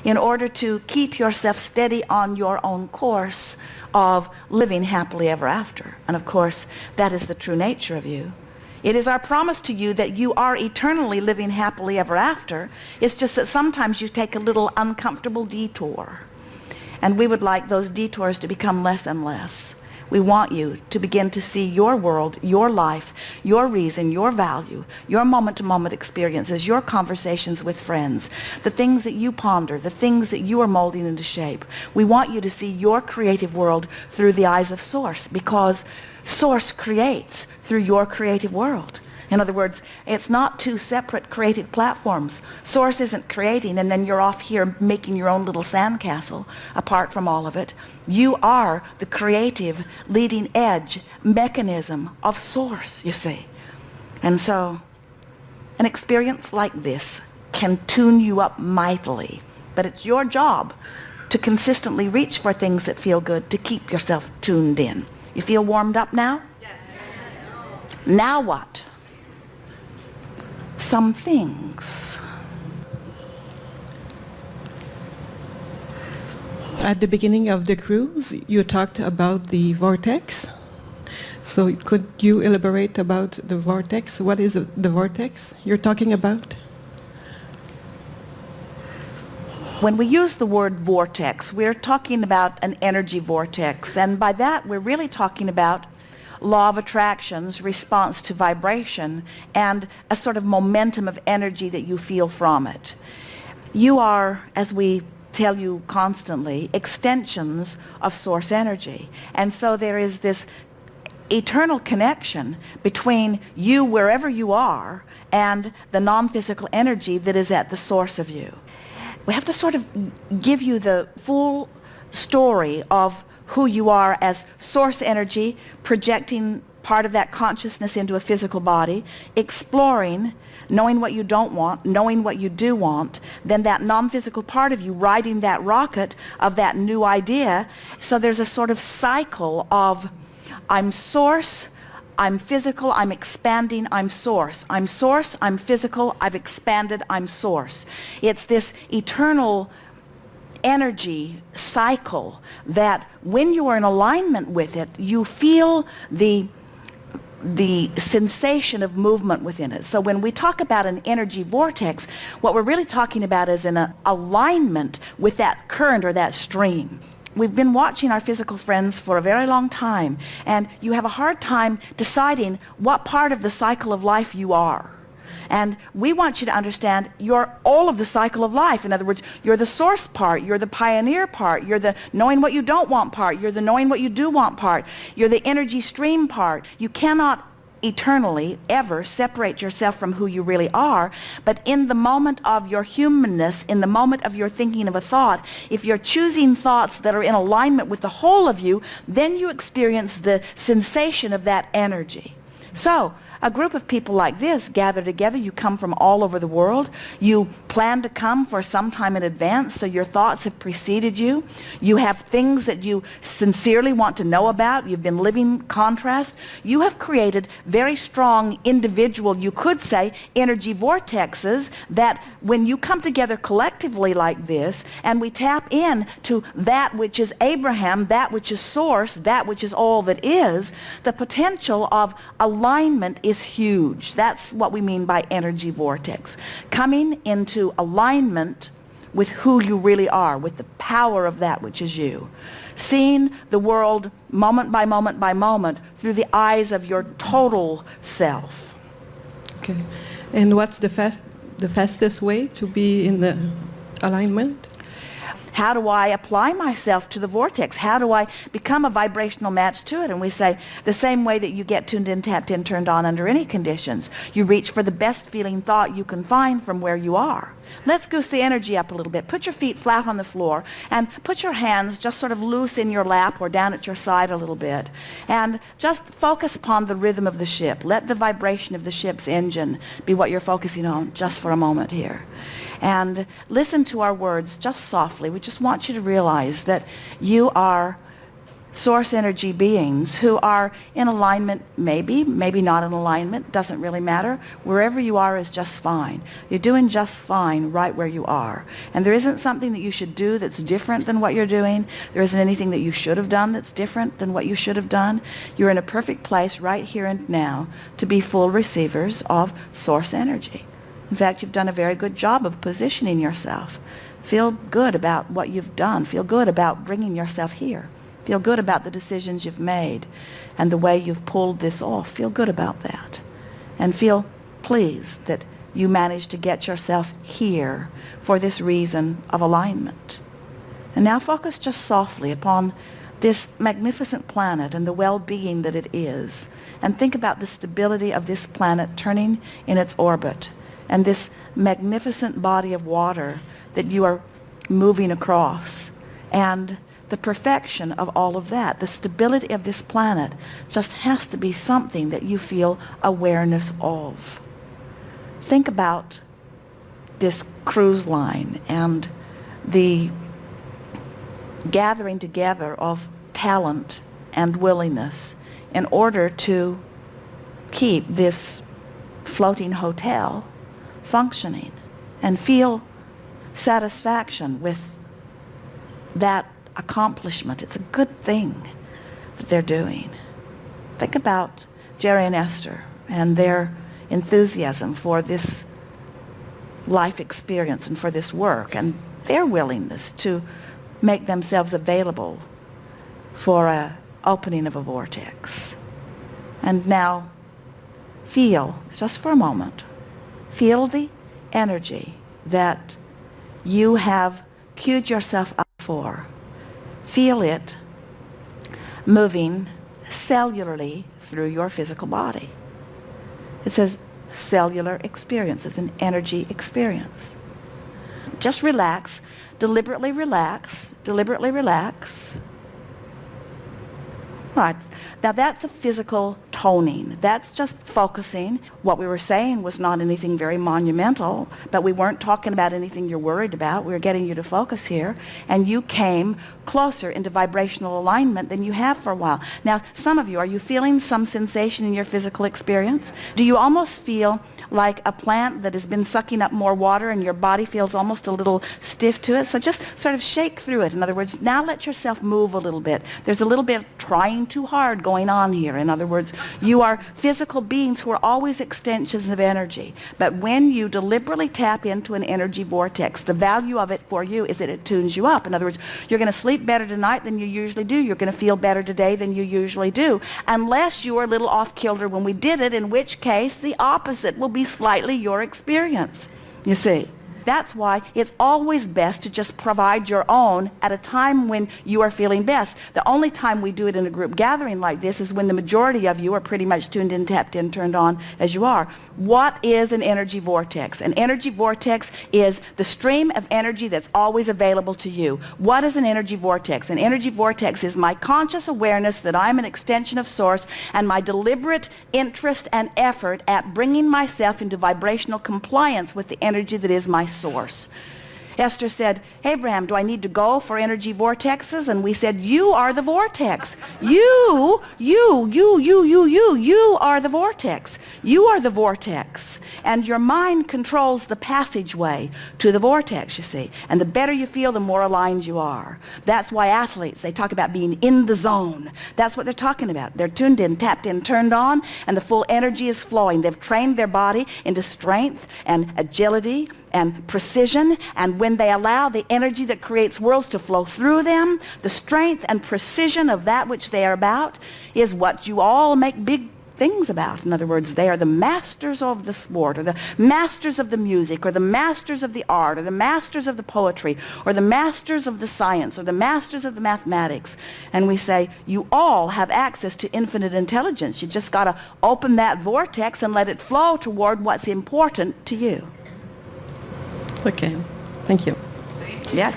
in order to keep yourself steady on your own course of living happily ever after. And of course, that is the true nature of you. It is our promise to you that you are eternally living happily ever after. It's just that sometimes you take a little uncomfortable detour. And we would like those detours to become less and less. We want you to begin to see your world, your life, your reason, your value, your moment-to-moment experiences, your conversations with friends, the things that you ponder, the things that you are molding into shape. We want you to see your creative world through the eyes of Source, because Source creates through your creative world. In other words, it's not two separate creative platforms. Source isn't creating and then you're off here making your own little sandcastle apart from all of it. You are the creative leading edge mechanism of Source, you see. And so an experience like this can tune you up mightily, but it's your job to consistently reach for things that feel good, to keep yourself tuned in. You feel warmed up now? Yes. Now what? Some things. At the beginning of the cruise, you talked about the vortex. So could you elaborate about the vortex? What is the vortex you're talking about? When we use the word vortex, we're talking about an energy vortex, and by that we're really talking about law of attraction's response to vibration and a sort of momentum of energy that you feel from it. You are, as we tell you constantly, extensions of Source energy, and so there is this eternal connection between you wherever you are and the non-physical energy that is at the source of you. We have to sort of give you the full story of who you are as Source energy, projecting part of that consciousness into a physical body, exploring, knowing what you don't want, knowing what you do want, then that non-physical part of you riding that rocket of that new idea. So there's a sort of cycle of I'm Source, I'm physical, I'm expanding, I'm Source. I'm Source, I'm physical, I've expanded, I'm Source. It's this eternal energy cycle that when you are in alignment with it, you feel the sensation of movement within it. So when we talk about an energy vortex, what we're really talking about is an alignment with that current or that stream. We've been watching our physical friends for a very long time, and you have a hard time deciding what part of the cycle of life you are. And we want you to understand you're all of the cycle of life. In other words, you're the Source part, you're the pioneer part, you're the knowing what you don't want part, you're the knowing what you do want part, you're the energy stream part. You cannot eternally ever separate yourself from who you really are, but in the moment of your humanness, in the moment of your thinking of a thought, if you're choosing thoughts that are in alignment with the whole of you, then you experience the sensation of that energy. So a group of people like this gather together. You come from all over the world. You plan to come for some time in advance, so your thoughts have preceded you. You have things that you sincerely want to know about. You've been living contrast. You have created very strong individual, you could say, energy vortexes that when you come together collectively like this and we tap in to that which is Abraham, that which is Source, that which is all that is, the potential of alignment is huge. That's what we mean by energy vortex. Coming into alignment with who you really are, with the power of that which is you. Seeing the world moment by moment by moment through the eyes of your total self. Okay. And what's the fastest way to be in the alignment? How do I apply myself to the vortex? How do I become a vibrational match to it? And we say the same way that you get tuned in, tapped in, turned on under any conditions. You reach for the best feeling thought you can find from where you are. Let's goose the energy up a little bit. Put your feet flat on the floor and put your hands just sort of loose in your lap or down at your side a little bit. And just focus upon the rhythm of the ship. Let the vibration of the ship's engine be what you're focusing on just for a moment here. And listen to our words just softly. We just want you to realize that you are source energy beings who are in alignment, maybe not in alignment, doesn't really matter. Wherever you are is just fine. You're doing just fine right where you are. And there isn't something that you should do that's different than what you're doing. There isn't anything that you should have done that's different than what you should have done. You're in a perfect place right here and now to be full receivers of source energy. In fact, you've done a very good job of positioning yourself. Feel good about what you've done. Feel good about bringing yourself here. Feel good about the decisions you've made and the way you've pulled this off. Feel good about that. And feel pleased that you managed to get yourself here for this reason of alignment. And now focus just softly upon this magnificent planet and the well-being that it is. And think about the stability of this planet turning in its orbit and this magnificent body of water that you are moving across. And the perfection of all of that, the stability of this planet, just has to be something that you feel awareness of. Think about this cruise line and the gathering together of talent and willingness in order to keep this floating hotel functioning, and feel satisfaction with that accomplishment. It's a good thing that they're doing. Think about Jerry and Esther and their enthusiasm for this life experience and for this work, and their willingness to make themselves available for an opening of a vortex. And now feel, just for a moment, feel the energy that you have queued yourself up for. Feel it moving cellularly through your physical body. It says cellular experience. It's an energy experience. Just relax, deliberately relax, deliberately relax. Right. Now that's a physical toning. That's just focusing. What we were saying was not anything very monumental, but we weren't talking about anything you're worried about. We were getting you to focus here, and you came closer into vibrational alignment than you have for a while. Now, some of you, are you feeling some sensation in your physical experience? Do you almost feel like a plant that has been sucking up more water and your body feels almost a little stiff to it? So just sort of shake through it. In other words, now let yourself move a little bit. There's a little bit of trying too hard going on here. In other words, you are physical beings who are always extensions of energy. But when you deliberately tap into an energy vortex, the value of it for you is that it tunes you up. In other words, you're going to sleep better tonight than you usually do. You're going to feel better today than you usually do. Unless you were a little off-kilter when we did it, in which case the opposite will be slightly your experience. You see? That's why it's always best to just provide your own at a time when you are feeling best. The only time we do it in a group gathering like this is when the majority of you are pretty much tuned in, tapped in, turned on as you are. What is an energy vortex? An energy vortex is the stream of energy that's always available to you. What is an energy vortex? An energy vortex is my conscious awareness that I'm an extension of Source, and my deliberate interest and effort at bringing myself into vibrational compliance with the energy that is my Source. Esther said, Abraham, do I need to go for energy vortexes? And we said, you are the vortex. You are the vortex. You are the vortex. And your mind controls the passageway to the vortex, you see. And the better you feel, the more aligned you are. That's why athletes, they talk about being in the zone. That's what they're talking about. They're tuned in, tapped in, turned on, and the full energy is flowing. They've trained their body into strength and agility and precision, and when they allow the energy that creates worlds to flow through them, the strength and precision of that which they are about is what you all make big things about. In other words, they are the masters of the sport, or the masters of the music, or the masters of the art, or the masters of the poetry, or the masters of the science, or the masters of the mathematics. And we say, you all have access to infinite intelligence. You just got to open that vortex and let it flow toward what's important to you. Okay, thank you. Yes.